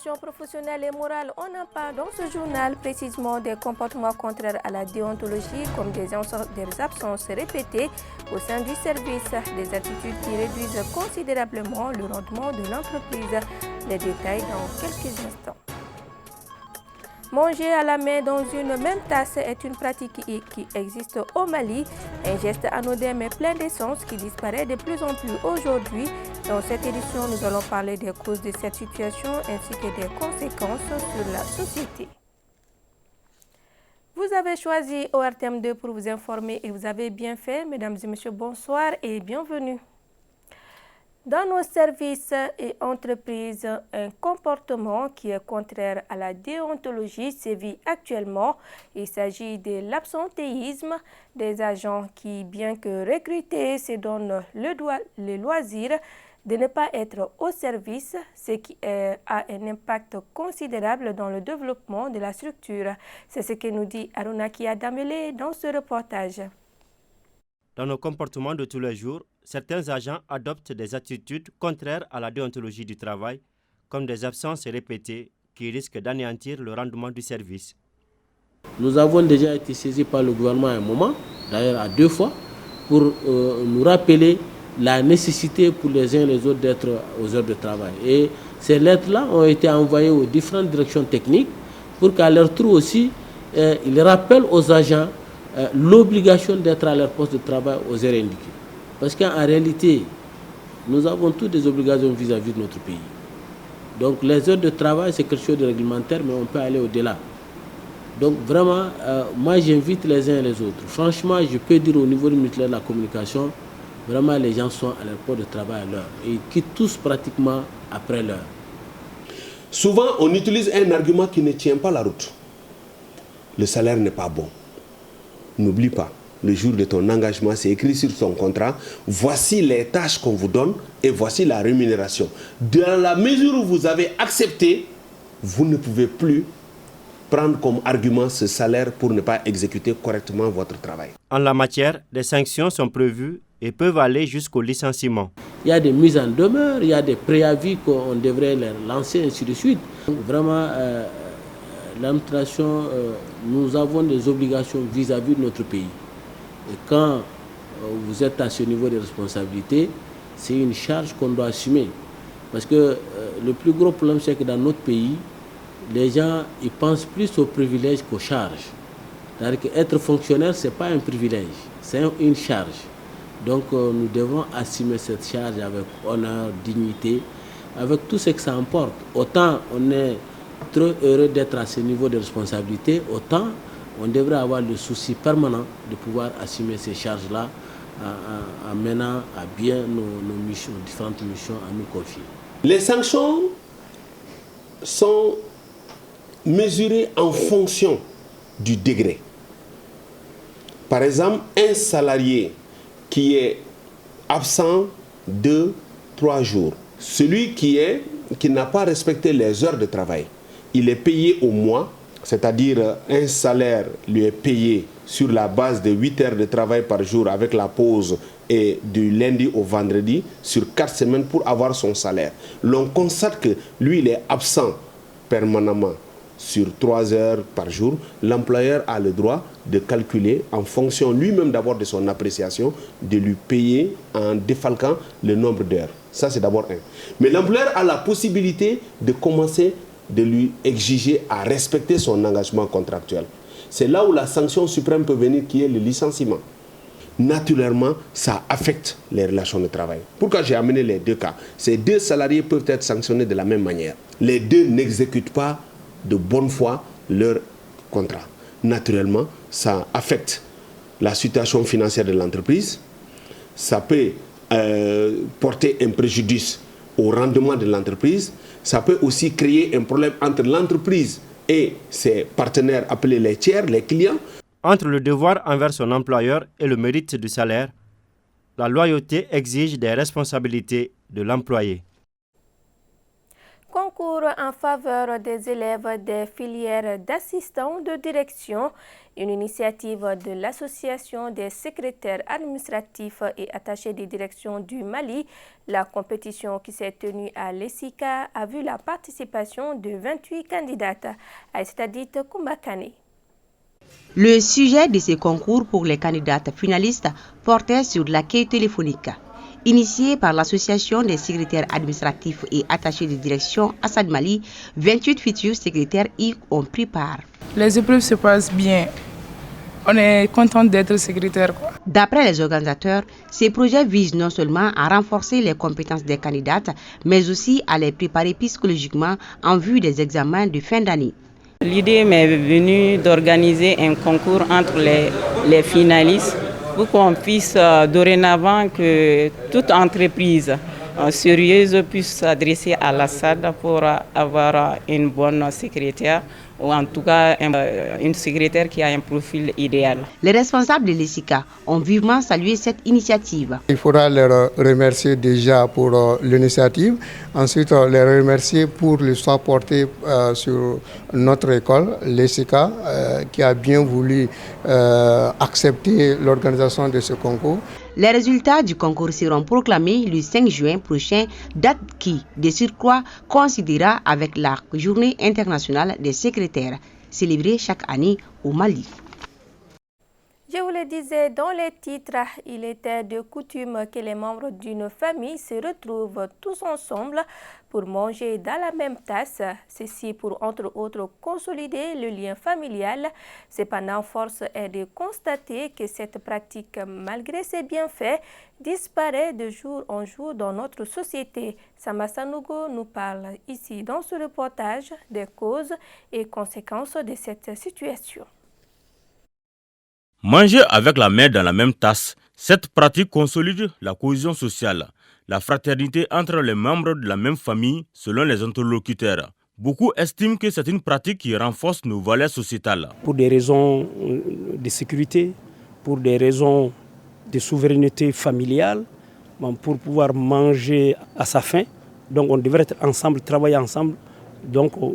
l'éducation professionnelle et morale, on en parle dans ce journal précisément des comportements contraires à la déontologie comme des absences répétées au sein du service, des attitudes qui réduisent considérablement le rendement de l'entreprise. Les détails dans quelques instants. Manger à la main dans une même tasse est une pratique qui existe au Mali, un geste anodin mais plein d'essence qui disparaît de plus en plus aujourd'hui. Dans cette édition, nous allons parler des causes de cette situation ainsi que des conséquences sur la société. Vous avez choisi ORTM2 pour vous informer et vous avez bien fait. Mesdames et messieurs, bonsoir et bienvenue. Dans nos services et entreprises, un comportement qui est contraire à la déontologie sévit actuellement. Il s'agit de l'absentéisme des agents qui, bien que recrutés, se donnent le loisir de ne pas être au service, ce qui a un impact considérable dans le développement de la structure. C'est ce que nous dit Arunaki Adamele dans ce reportage. Dans nos comportements de tous les jours, certains agents adoptent des attitudes contraires à la déontologie du travail, comme des absences répétées qui risquent d'anéantir le rendement du service. Nous avons déjà été saisis par le gouvernement à un moment, d'ailleurs à 2 fois, pour nous rappeler la nécessité pour les uns et les autres d'être aux heures de travail. Et ces lettres-là ont été envoyées aux différentes directions techniques pour qu'à leur tour aussi, ils rappellent aux agents l'obligation d'être à leur poste de travail aux heures indiquées. Parce qu'en réalité, nous avons toutes des obligations vis-à-vis de notre pays. Donc les heures de travail, c'est quelque chose de réglementaire, mais on peut aller au-delà. Donc vraiment, moi j'invite les uns et les autres. Franchement, je peux dire au niveau du ministère de la Communication, vraiment les gens sont à leur poste de travail à l'heure. Et ils quittent tous pratiquement après l'heure. Souvent, on utilise un argument qui ne tient pas la route. Le salaire n'est pas bon. N'oublie pas, le jour de ton engagement, c'est écrit sur ton contrat. Voici les tâches qu'on vous donne et voici la rémunération. Dans la mesure où vous avez accepté, vous ne pouvez plus prendre comme argument ce salaire pour ne pas exécuter correctement votre travail. En la matière, des sanctions sont prévues et peuvent aller jusqu'au licenciement. Il y a des mises en demeure, il y a des préavis qu'on devrait leur lancer, ainsi de suite. Vraiment, l'administration, nous avons des obligations vis-à-vis de notre pays. Et quand vous êtes à ce niveau de responsabilité, c'est une charge qu'on doit assumer. Parce que le plus gros problème, c'est que dans notre pays, les gens ils pensent plus aux privilèges qu'aux charges. C'est-à-dire qu'être fonctionnaire, ce n'est pas un privilège, c'est une charge. Donc nous devons assumer cette charge avec honneur, dignité, avec tout ce que ça emporte. Autant on est trop heureux d'être à ce niveau de responsabilité, autant on devrait avoir le souci permanent de pouvoir assumer ces charges-là en menant à bien nos missions, différentes missions à nous confier. Les sanctions sont mesurées en fonction du degré. Par exemple, un salarié qui est absent 2-3 jours, celui qui n'a pas respecté les heures de travail, il est payé au mois, c'est-à-dire un salaire lui est payé sur la base de 8 heures de travail par jour avec la pause et du lundi au vendredi sur 4 semaines pour avoir son salaire. L'on constate que lui, il est absent permanemment sur 3 heures par jour. L'employeur a le droit de calculer en fonction lui-même d'abord de son appréciation, de lui payer en défalquant le nombre d'heures. Ça, c'est d'abord un. Mais l'employeur a la possibilité de commencer de lui exiger à respecter son engagement contractuel. C'est là où la sanction suprême peut venir, qui est le licenciement. Naturellement, ça affecte les relations de travail. Pourquoi j'ai amené les 2 cas? Ces 2 salariés peuvent être sanctionnés de la même manière. Les 2 n'exécutent pas de bonne foi leur contrat. Naturellement, ça affecte la situation financière de l'entreprise. Ça peut porter un préjudice au rendement de l'entreprise. Ça peut aussi créer un problème entre l'entreprise et ses partenaires appelés les tiers, les clients. Entre le devoir envers son employeur et le mérite du salaire, la loyauté exige des responsabilités de l'employé. concours en faveur des élèves des filières d'assistants de direction, une initiative de l'Association des secrétaires administratifs et attachés de direction du Mali. La compétition qui s'est tenue à l'ESICA a vu la participation de 28 candidates. Aïstadit Koumbakane. Le sujet de ce concours pour les candidates finalistes portait sur l'accueil téléphonique. Initié par l'Association des secrétaires administratifs et attachés de direction Assad Mali, 28 futurs secrétaires y ont pris part. Les épreuves se passent bien. On est content d'être secrétaire. D'après les organisateurs, ces projets visent non seulement à renforcer les compétences des candidates, mais aussi à les préparer psychologiquement en vue des examens de fin d'année. L'idée m'est venue d'organiser un concours entre les finalistes pour qu'on puisse dorénavant que toute entreprise sérieuse puisse s'adresser à l'Assad pour avoir une bonne secrétaire ou en tout cas une secrétaire qui a un profil idéal. Les responsables de l'ESICA ont vivement salué cette initiative. Il faudra les remercier déjà pour l'initiative, ensuite les remercier pour le soin porté sur notre école, l'ESICA, qui a bien voulu accepter l'organisation de ce concours. Les résultats du concours seront proclamés le 5 juin prochain, date qui, de surcroît, coïncidera avec la Journée internationale des secrétaires, célébrée chaque année au Mali. Je vous le disais dans les titres, il était de coutume que les membres d'une famille se retrouvent tous ensemble pour manger dans la même tasse. Ceci pour, entre autres, consolider le lien familial. Cependant, force est de constater que cette pratique, malgré ses bienfaits, disparaît de jour en jour dans notre société. Samba Sanogo nous parle ici dans ce reportage des causes et conséquences de cette situation. Manger avec la main dans la même tasse, cette pratique consolide la cohésion sociale, la fraternité entre les membres de la même famille selon les interlocuteurs. Beaucoup estiment que c'est une pratique qui renforce nos valeurs sociétales. Pour des raisons de sécurité, pour des raisons de souveraineté familiale, pour pouvoir manger à sa faim, donc on devrait être ensemble, travailler ensemble. Donc on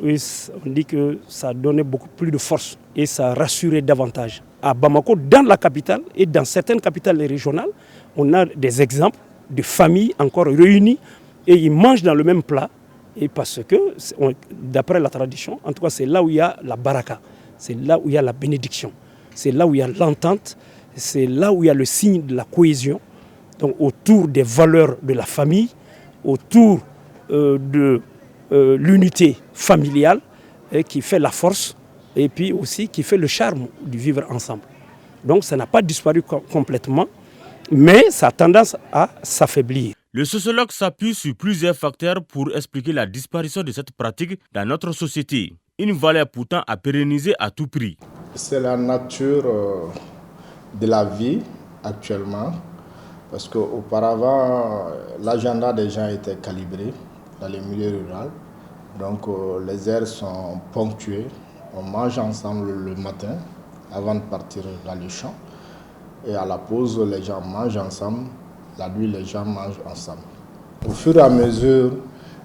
dit que ça donnait beaucoup plus de force et ça rassurait davantage. À Bamako, dans la capitale et dans certaines capitales régionales, on a des exemples de familles encore réunies et ils mangent dans le même plat. Et parce que, d'après la tradition, en tout cas c'est là où il y a la baraka, c'est là où il y a la bénédiction, c'est là où il y a l'entente, c'est là où il y a le signe de la cohésion, donc autour des valeurs de la famille, autour de l'unité familiale qui fait la force et puis aussi qui fait le charme du vivre ensemble. Donc ça n'a pas disparu complètement, mais ça a tendance à s'affaiblir. Le sociologue s'appuie sur plusieurs facteurs pour expliquer la disparition de cette pratique dans notre société. Une valeur pourtant à pérenniser à tout prix. C'est la nature de la vie actuellement, parce qu'auparavant, l'agenda des gens était calibré dans les milieux ruraux. Donc les aires sont ponctuées. On mange ensemble le matin avant de partir dans les champs. Et à la pause, les gens mangent ensemble. La nuit, les gens mangent ensemble. Au fur et à mesure,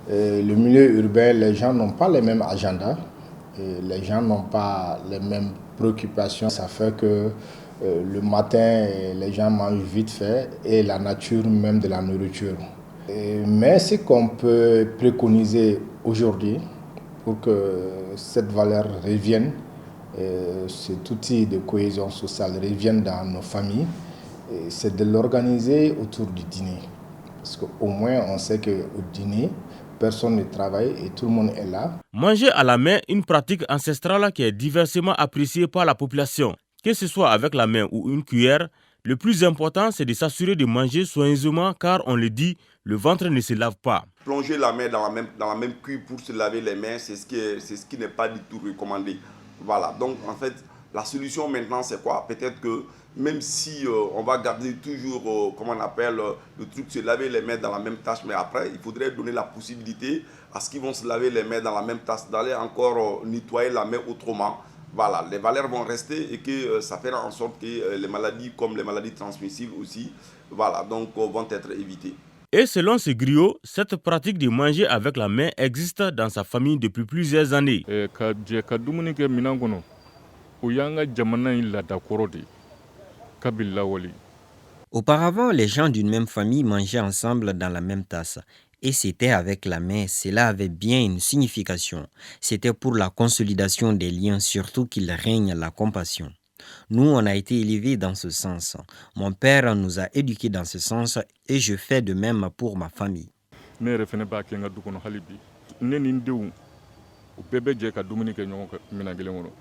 le milieu urbain, les gens n'ont pas les mêmes agendas. Et les gens n'ont pas les mêmes préoccupations. Ça fait que le matin, les gens mangent vite fait et la nature même de la nourriture. Mais ce qu'on peut préconiser aujourd'hui pour que cette valeur revienne, cet outil de cohésion sociale revienne dans nos familles, c'est de l'organiser autour du dîner. Parce qu'au moins on sait qu'au dîner, personne ne travaille et tout le monde est là. Manger à la main, une pratique ancestrale qui est diversement appréciée par la population. Que ce soit avec la main ou une cuillère, le plus important c'est de s'assurer de manger soigneusement car on le dit, le ventre ne se lave pas. Plonger la main dans la même cuve pour se laver les mains, c'est ce qui n'est pas du tout recommandé. Voilà, donc en fait, la solution maintenant c'est quoi? Peut-être que même si on va garder toujours, comment on appelle, le truc de se laver les mains dans la même tasse, mais après, il faudrait donner la possibilité à ce qu'ils vont se laver les mains dans la même tasse, d'aller encore nettoyer la main autrement. Voilà, les valeurs vont rester et que ça fera en sorte que les maladies, comme les maladies transmissibles aussi, voilà, donc vont être évitées. Et selon ce griot, cette pratique de manger avec la main existe dans sa famille depuis plusieurs années. Auparavant, les gens d'une même famille mangeaient ensemble dans la même tasse. Et c'était avec la main, cela avait bien une signification. C'était pour la consolidation des liens, surtout qu'il règne la compassion. Nous, on a été élevés dans ce sens. Mon père nous a éduqués dans ce sens et je fais de même pour ma famille.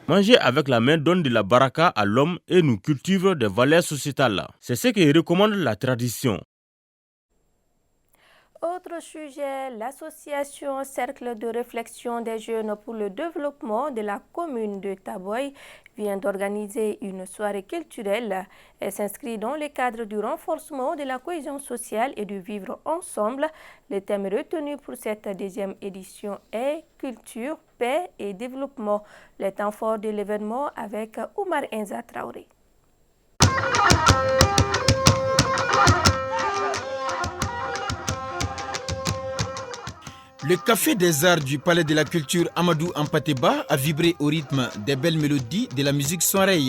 Manger avec la main donne de la baraka à l'homme et nous cultive des valeurs sociétales. C'est ce que recommande la tradition. Autre sujet, l'association Cercle de réflexion des jeunes pour le développement de la commune de Taboy vient d'organiser une soirée culturelle. Elle s'inscrit dans le cadre du renforcement de la cohésion sociale et du vivre ensemble. Le thème retenu pour cette deuxième édition est culture, paix et développement. Le temps fort de l'événement avec Oumar Enza Traoré. Le Café des Arts du Palais de la Culture Amadou Ampateba a vibré au rythme des belles mélodies de la musique soirée.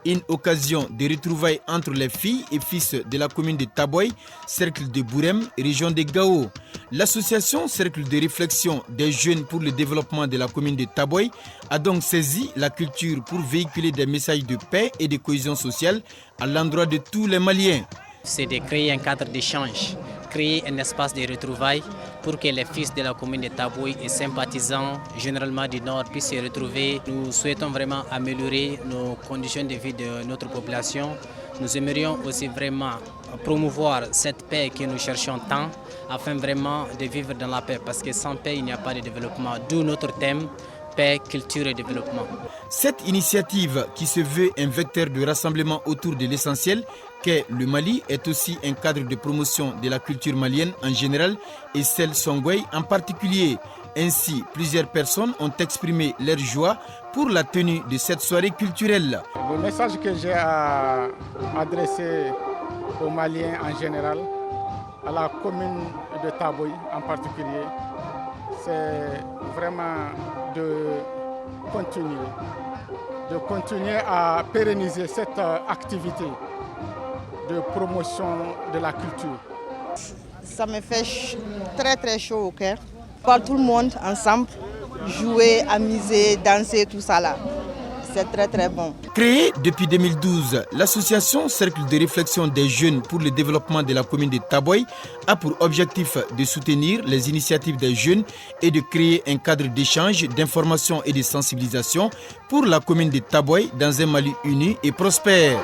Une occasion de retrouvailles entre les filles et fils de la commune de Taboy, Cercle de Bourem, région de Gao. L'association Cercle de réflexion des jeunes pour le développement de la commune de Taboy a donc saisi la culture pour véhiculer des messages de paix et de cohésion sociale à l'endroit de tous les Maliens. C'est de créer un cadre d'échange, créer un espace de retrouvailles pour que les fils de la commune de Taboy et sympathisants généralement du Nord puissent se retrouver. Nous souhaitons vraiment améliorer nos conditions de vie de notre population. Nous aimerions aussi vraiment promouvoir cette paix que nous cherchons tant afin vraiment de vivre dans la paix parce que sans paix il n'y a pas de développement. D'où notre thème, paix, culture et développement. Cette initiative qui se veut un vecteur de rassemblement autour de l'essentiel qu'est le Mali est aussi un cadre de promotion de la culture malienne en général et celle Songwei en particulier. Ainsi, plusieurs personnes ont exprimé leur joie pour la tenue de cette soirée culturelle. Le message que j'ai à adresser aux Maliens en général, à la commune de Taboy en particulier, c'est vraiment de continuer à pérenniser cette activité de promotion de la culture. Ça me fait très très chaud au cœur. Voir tout le monde ensemble, jouer, amuser, danser, tout ça là. C'est très très bon. Créée depuis 2012, l'association Cercle de réflexion des jeunes pour le développement de la commune de Taboy a pour objectif de soutenir les initiatives des jeunes et de créer un cadre d'échange, d'information et de sensibilisation pour la commune de Taboy dans un Mali uni et prospère.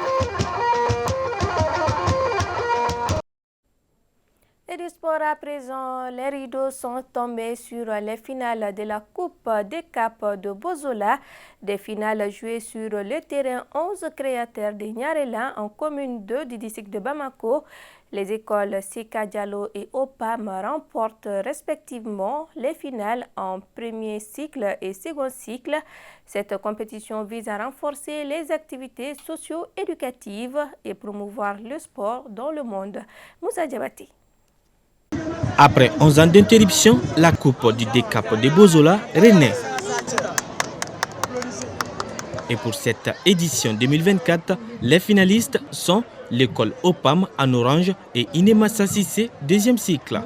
Et du sport à présent, les rideaux sont tombés sur les finales de la Coupe des Caps de Bozola. Des finales jouées sur le terrain 11 créateurs de Niarela en commune 2 du district de Bamako. Les écoles Sika Diallo et OPAM remportent respectivement les finales en premier cycle et second cycle. Cette compétition vise à renforcer les activités socio-éducatives et promouvoir le sport dans le monde. Moussa Diabati. Après 11 ans d'interruption, la Coupe du Décap de Bozola renaît. Et pour cette édition 2024, les finalistes sont l'école OPAM en orange et Inemassa Sissé, deuxième cycle.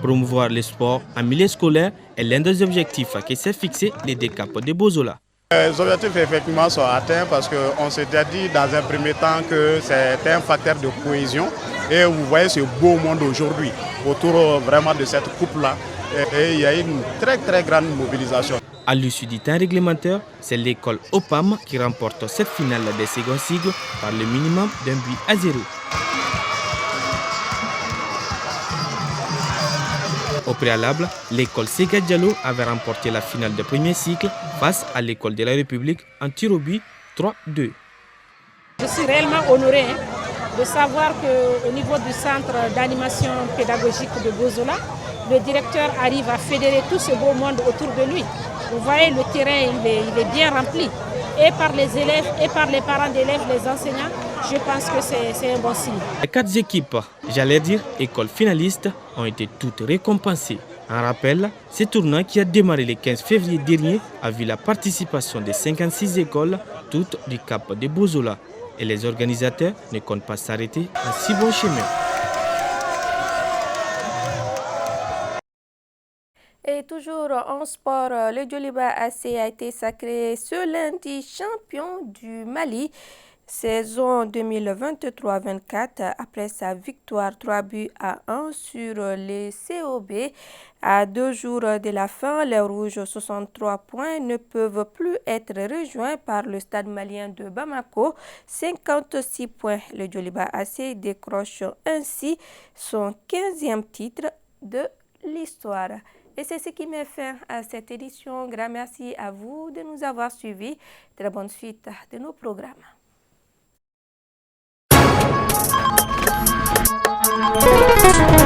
Promouvoir le sport en milieu scolaire est l'un des objectifs qui s'est fixé les Décap de Bozola. Les objectifs effectivement sont atteints parce qu'on s'était dit dans un premier temps que c'était un facteur de cohésion. Et vous voyez ce beau monde aujourd'hui autour vraiment de cette coupe-là. Et il y a une très très grande mobilisation. À l'issue du temps réglementaire, c'est l'école OPAM qui remporte cette finale des second cycles par le minimum d'un but à 0. Au préalable, l'école Sika Diallo avait remporté la finale de premier cycle face à l'école de la République en tir au but 3-2. Je suis réellement honorée de savoir qu'au niveau du centre d'animation pédagogique de Bozola, le directeur arrive à fédérer tout ce beau monde autour de lui. Vous voyez, le terrain il est bien rempli. et par les élèves, et par les parents d'élèves, les enseignants, je pense que c'est un bon signe. Les 4 équipes, j'allais dire écoles finalistes, ont été toutes récompensées. En rappel, ce tournoi qui a démarré le 15 février dernier a vu la participation de 56 écoles, toutes du Cap de Bozola. Et les organisateurs ne comptent pas s'arrêter en si bon chemin. Et toujours en sport, le Djoliba AC a été sacré ce lundi champion du Mali. Saison 2023-24 après sa victoire 3-1 sur les COB. À 2 jours de la fin, les Rouges 63 points ne peuvent plus être rejoints par le stade malien de Bamako. 56 points. Le Djoliba AC décroche ainsi son 15e titre de l'histoire. Et c'est ce qui met fin à cette édition. Grand merci à vous de nous avoir suivis. Très bonne suite de nos programmes. Thank you.